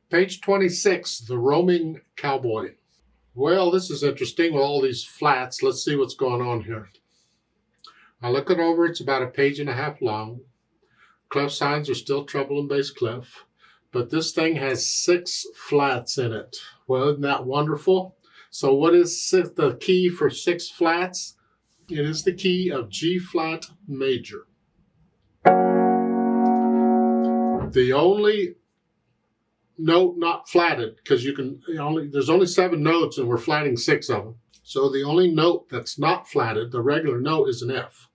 Page 26, the Roaming Cowboy. Well, this is interesting with all these flats. Let's see what's going on here. I look it over, it's about 1.5 pages long. Clef signs are still treble and bass clef, but this thing has 6 flats in it. Well, isn't that wonderful? So what is the key for 6 flats? It is the key of G flat major. The only note not flatted, because there's only 7 notes and we're flatting 6 of them. So the only note that's not flatted, the regular note, is an F.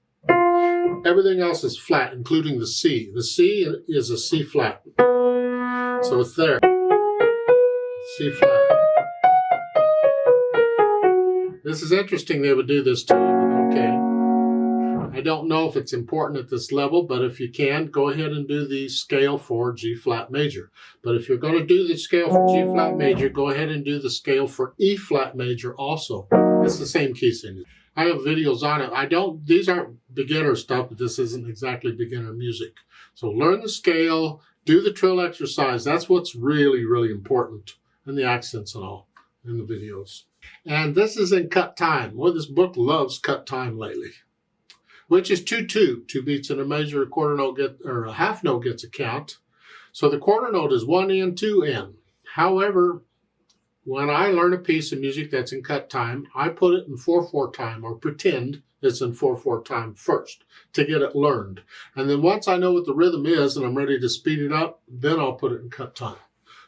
Everything else is flat, including the C. The C is a C flat. So it's there. C flat. This is interesting they would do this to you, but okay. I don't know if it's important at this level, but if you can, go ahead and do the scale for G flat major. But if you're going to do the scale for G flat major, go ahead and do the scale for E flat major also. It's the same key signature. I have videos on it. These aren't beginner stuff, but this isn't exactly beginner music. So learn the scale, do the trill exercise. That's what's really, really important. And the accents and all in the videos. And this is in cut time. Well, this book loves cut time lately. Which is 2-2. 2 beats in a measure, a quarter note or a half note gets a count. So the quarter note is 1N, 2N. However, when I learn a piece of music that's in cut time, I put it in 4/4 time, or pretend it's in 4/4 time first to get it learned. And then once I know what the rhythm is and I'm ready to speed it up, then I'll put it in cut time.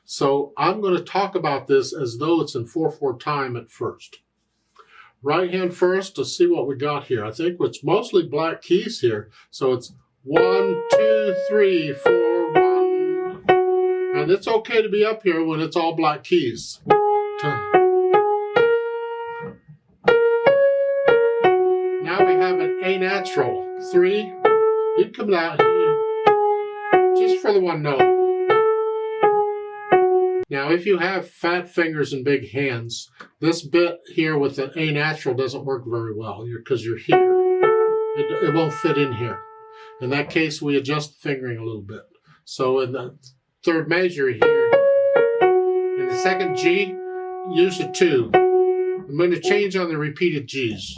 So I'm going to talk about this as though it's in 4/4 time at first. Right hand first, let's see what we got here. I think it's mostly black keys here. So it's 1, 2, 3, 4, 1. And it's okay to be up here when it's all black keys. Now we have an A natural. 3. You can come out here just for the 1 note. Now, if you have fat fingers and big hands, this bit here with the A natural doesn't work very well because you're here. It won't fit in here. In that case, we adjust the fingering a little bit. So in the 3rd measure here, in the 2nd G, use a 2. I'm going to change on the repeated Gs.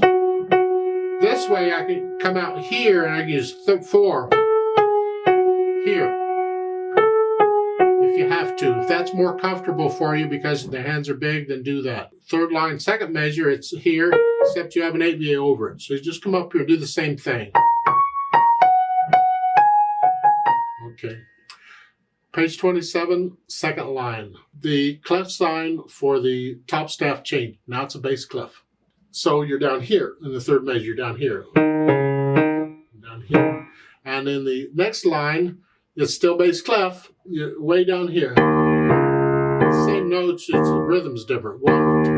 This way I can come out here and I can use 4 here. If you have to. If that's more comfortable for you because the hands are big, then do that. 3rd line, 2nd measure, it's here, except you have an 8VA over it. So you just come up here and do the same thing. Okay. Page 27, 2nd line. The clef sign for the top staff chain. Now it's a bass clef. So you're down here in the 3rd measure, you're down here. Down here. And in the next line, it's still bass clef. You're way down here. Same notes, the rhythm's different. 1, 2.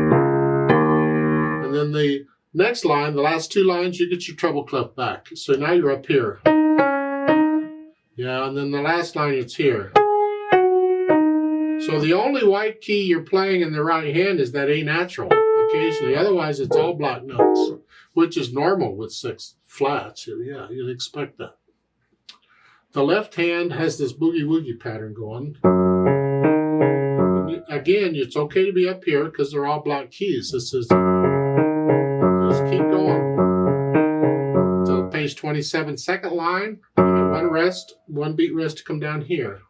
And then the next line, the last 2 lines, you get your treble clef back. So now you're up here. Yeah, and then the last line, it's here. So the only white key you're playing in the right hand is that A natural occasionally. Otherwise, it's all black notes, which is normal with 6 flats. Yeah, you'd expect that. The left hand has this boogie-woogie pattern going. Again, it's okay to be up here because they're all black keys. This is, just keep going. So page 27, 2nd line, you get 1 rest, 1 beat rest to come down here.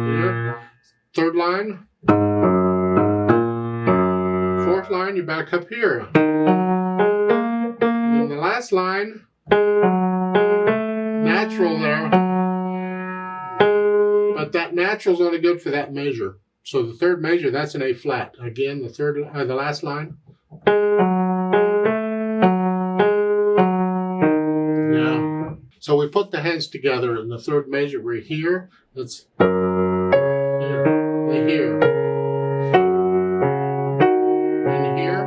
Here. 3rd line. 4th line, you're back up here. And then the last line, natural there, but that natural's only good for that measure. So the 3rd measure, that's an A flat. Again, the last line. Yeah. So we put the hands together in the 3rd measure. We're here. It's here. And here. And here.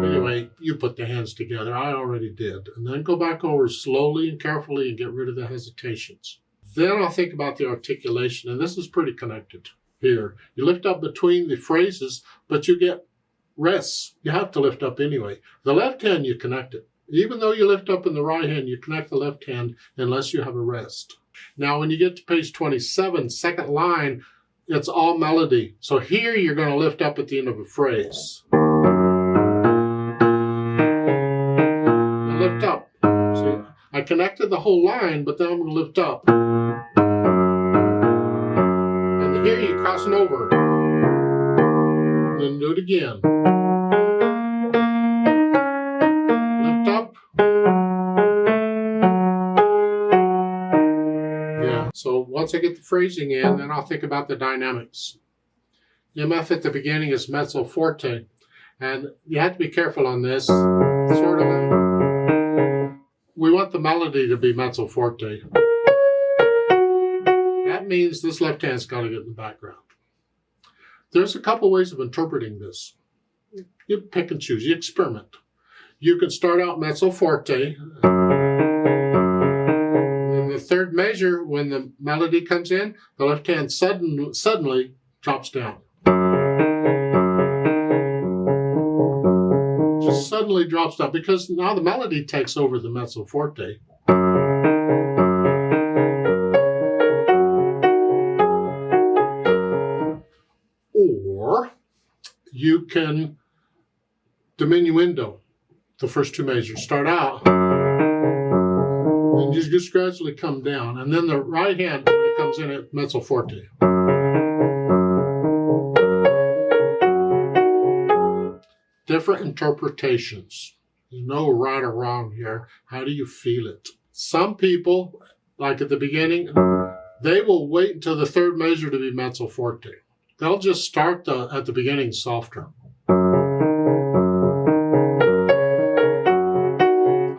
Anyway, you put the hands together. I already did. And then go back over slowly and carefully and get rid of the hesitations. Then I'll think about the articulation, and this is pretty connected here. You lift up between the phrases, but you get rests. You have to lift up anyway. The left hand, you connect it. Even though you lift up in the right hand, you connect the left hand unless you have a rest. Now, when you get to page 27, second line, it's all melody. So here you're going to lift up at the end of a phrase. And lift up. See, I connected the whole line, but then I'm going to lift up. And here you're crossing over. And then do it again. Lift up. Yeah, so once I get the phrasing in, then I'll think about the dynamics. MF at the beginning is mezzo forte, and you have to be careful on this. Sort of, we want the melody to be mezzo forte. That means this left hand's got to get in the background. There's a couple ways of interpreting this. You pick and choose, you experiment. You can start out mezzo forte. In the third measure, when the melody comes in, the left hand suddenly drops down. Just suddenly drops down because now the melody takes over the mezzo forte. Or you can diminuendo the first two measures. Start out and just gradually come down. And then the right hand, when it comes in at mezzo forte. Different interpretations. There's no right or wrong here. How do you feel it? Some people, like at the beginning, they will wait until the third measure to be mezzo forte. They'll just start at the beginning softer.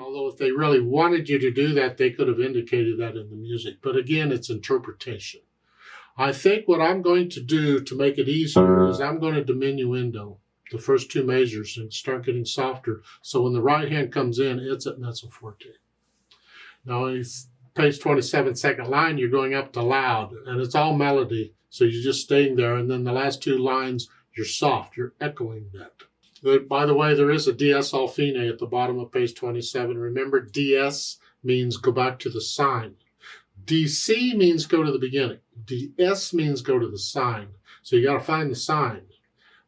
Although if they really wanted you to do that, they could have indicated that in the music. But again, it's interpretation. I think what I'm going to do to make it easier is I'm going to diminuendo the first two measures and start getting softer. So when the right hand comes in, it's at mezzo forte. Now, it's page 27, second line, you're going up to loud, and it's all melody. So you're just staying there, and then the last two lines, you're soft, you're echoing that. By the way, there is a DS all fine at the bottom of page 27. Remember, DS means go back to the sign. DC means go to the beginning. DS means go to the sign. So you got to find the sign.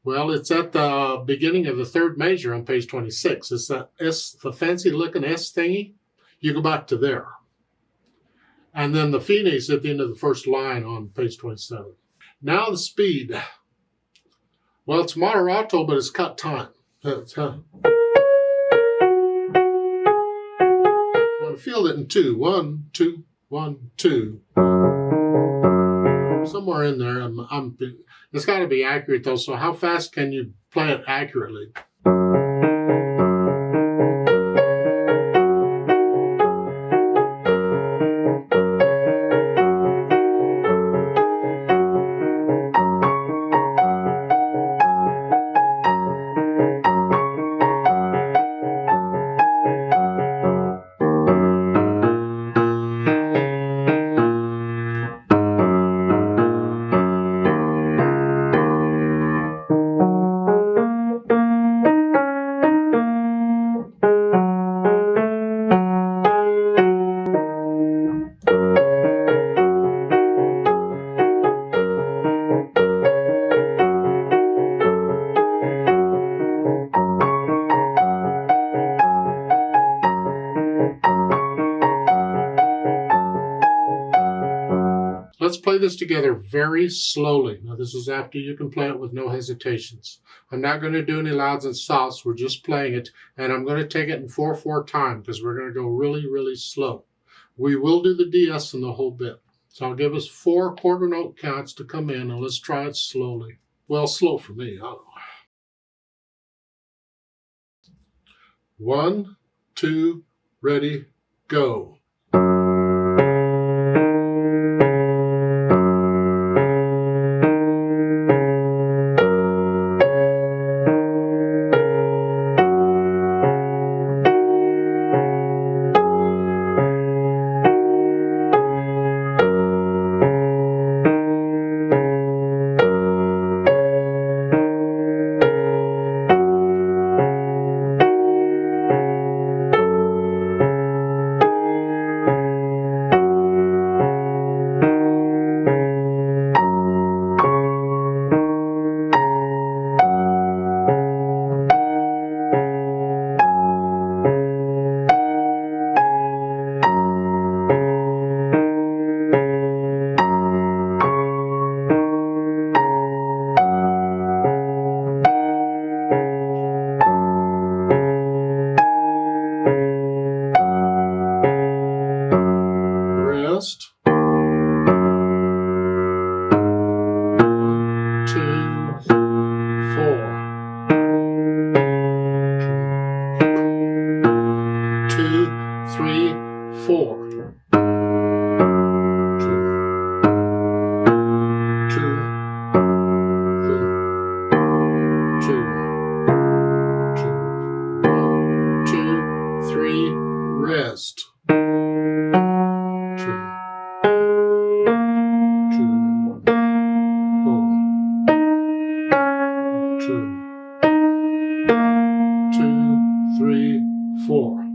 Well, it's at the beginning of the third measure on page 26. It's that S, the fancy looking S thingy. You go back to there. And then the fine is at the end of the first line on page 27. Now the speed. Well, it's moderato, but it's cut time. I'm going to feel it in 2. 1, 2, 1, 2. Somewhere in there. It's got to be accurate, though. So how fast can you play it accurately? Let's play this together very slowly. Now, this is after you can play it with no hesitations. I'm not going to do any louds and softs. We're just playing it, and I'm going to take it in 4/4 time because we're going to go really, really slow. We will do the DS in the whole bit. So I'll give us 4 quarter note counts to come in, and let's try it slowly. Well, slow for me. I don't know. 1, 2, ready, go. 3, 4. 2, 1, 2, 3, rest. 2, 2, 3, 4.